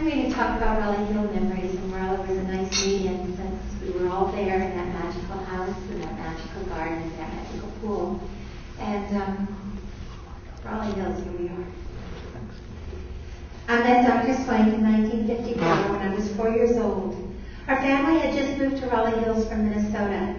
I'm going to talk about Raleigh Hill memories, and Raleigh was a nice meeting since we were all there in that magical house, in that magical garden, in that magical pool. And Raleigh Hills, here we are. I met Dr. Swank in 1954 when I was 4 years old. Our family had just moved to Raleigh Hills from Minnesota.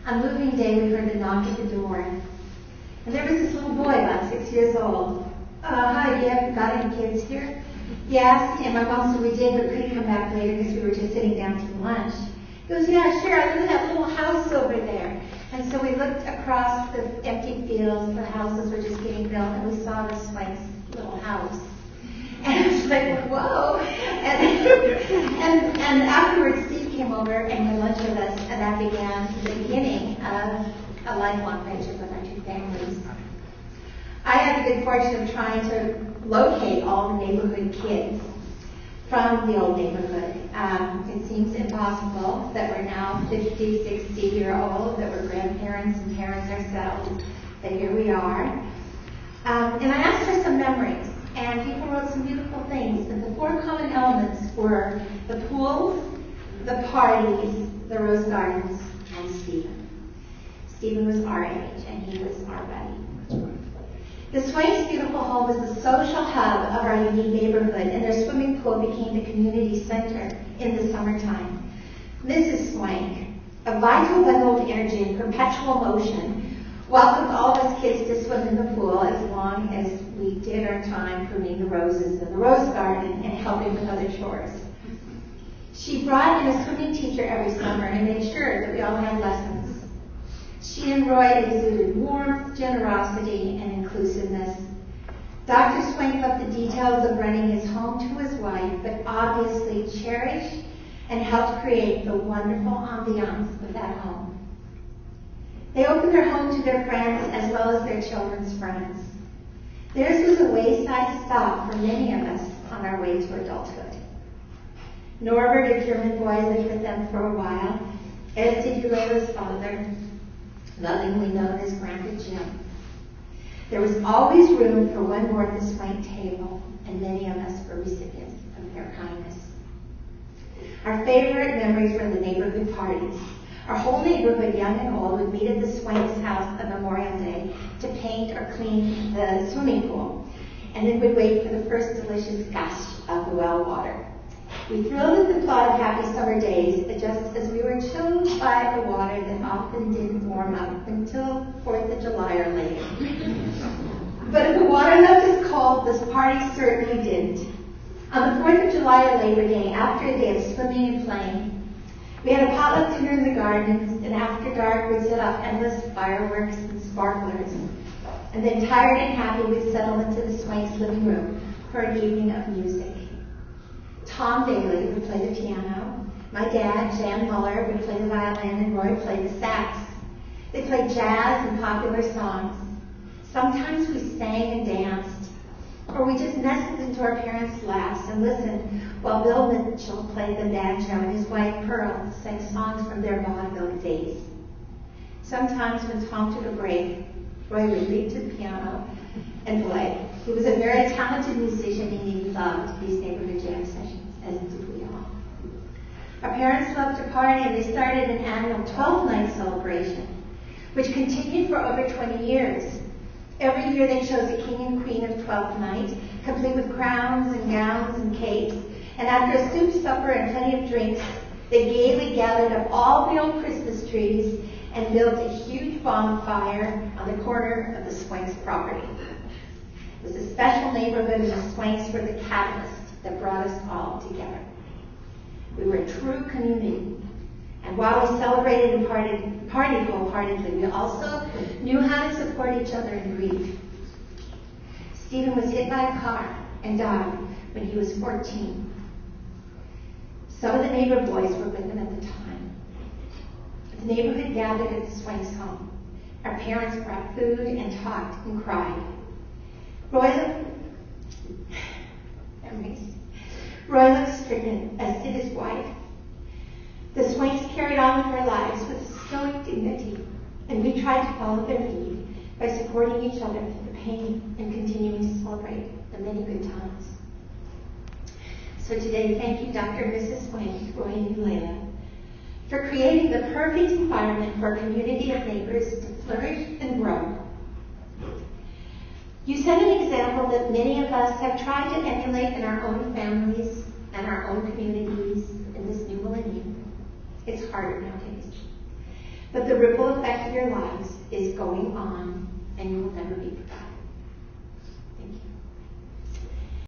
On moving day, we heard a knock at the door. And there was this little boy, about 6 years old. Hi, do you have got any kids here? Yes, and my mom said we did, but couldn't come back later because we were just sitting down to lunch. He goes, yeah, sure, I live in that little house over there. And so we looked across the empty fields, the houses were just getting built, and we saw this Swank's little house. And I was like, whoa. And afterwards, Steve came over and had lunch with us, and that began the beginning of a lifelong friendship with our two families. I had the good fortune of trying to locate all the neighborhood kids from the old neighborhood. It seems impossible that we're now 50, 60-year-old, that we're grandparents and parents ourselves, that here we are. And I asked for some memories, and people wrote some beautiful things. And the four common elements were the pools, the parties, the rose gardens, and Stephen. Stephen was our age, and he was our buddy. The Swank's beautiful home was the social hub of our unique neighborhood, and their swimming pool became the community center in the summertime. Mrs. Swank, a vital bundle of energy and perpetual motion, welcomed all of us kids to swim in the pool as long as we did our time pruning the roses in the rose garden and helping with other chores. She brought in a swimming teacher every summer and made sure that we all had lessons. She and Roy exuded warmth, generosity, and inclusiveness. Dr. Swank left the details of running his home to his wife, but obviously cherished and helped create the wonderful ambiance of that home. They opened their home to their friends as well as their children's friends. Theirs was a wayside stop for many of us on our way to adulthood. Norbert, a German boy, lived with them for a while, as did Ulayla's father, lovingly known as Grandpa Jim. There was always room for one more at the Swank table, and many of us were recipients of their kindness. Our favorite memories were the neighborhood parties. Our whole neighborhood, young and old, would meet at the Swank's house on Memorial Day to paint or clean the swimming pool, and then would wait for the first delicious gush of the well water. We thrilled at the thought of happy summer days, just as we were chilled by the water that often didn't warm up until 4th of July or later. But if the water left us cold, this party certainly didn't. On the 4th of July or Labor Day, after a day of swimming and playing, we had a potluck dinner in the gardens, and after dark we'd set off endless fireworks and sparklers. And then, tired and happy, we'd settle into the Swank's living room for an evening of music. Tom Daly would play the piano. My dad, Jan Muller, would play the violin, and Roy played the sax. They played jazz and popular songs. Sometimes we sang and danced, or we just nestled into our parents' laps and listened while Bill Mitchell played the banjo and his wife Pearl sang songs from their vaudeville days. Sometimes when Tom took a break, Roy would leap to the piano and play. He was a very talented musician, and he loved these neighborhood jam sessions, as did we all. Our parents loved to party, and they started an annual 12-night celebration, which continued for over 20 years. Every year they chose a king and queen of 12th night, complete with crowns and gowns and cakes, and after a soup supper and plenty of drinks, they gaily gathered up all the old Christmas trees and built a huge bonfire on the corner of the Swank's property. It was a special neighborhood, and the Swanks were the catalyst that brought us all together. We were a true community. And while we celebrated and partied wholeheartedly, we also knew how to support each other in grief. Stephen was hit by a car and died when he was 14. Some of the neighbor boys were with him at the time. The neighborhood gathered at the Swank's home. Our parents brought food and talked and cried. Roy looked stricken, as did his wife. The Swanks carried on with their lives with stoic dignity, and we tried to follow their lead by supporting each other through the pain and continuing to celebrate the many good times. So today, thank you, Dr. and Mrs. Swank, Roy and Leila, for creating the perfect environment for a community of neighbors to flourish and grow. You set an example that many of us have tried to emulate in our own families and our own communities in this new millennium. It's harder nowadays. But the ripple effect of your lives is going on, and you will never be forgotten.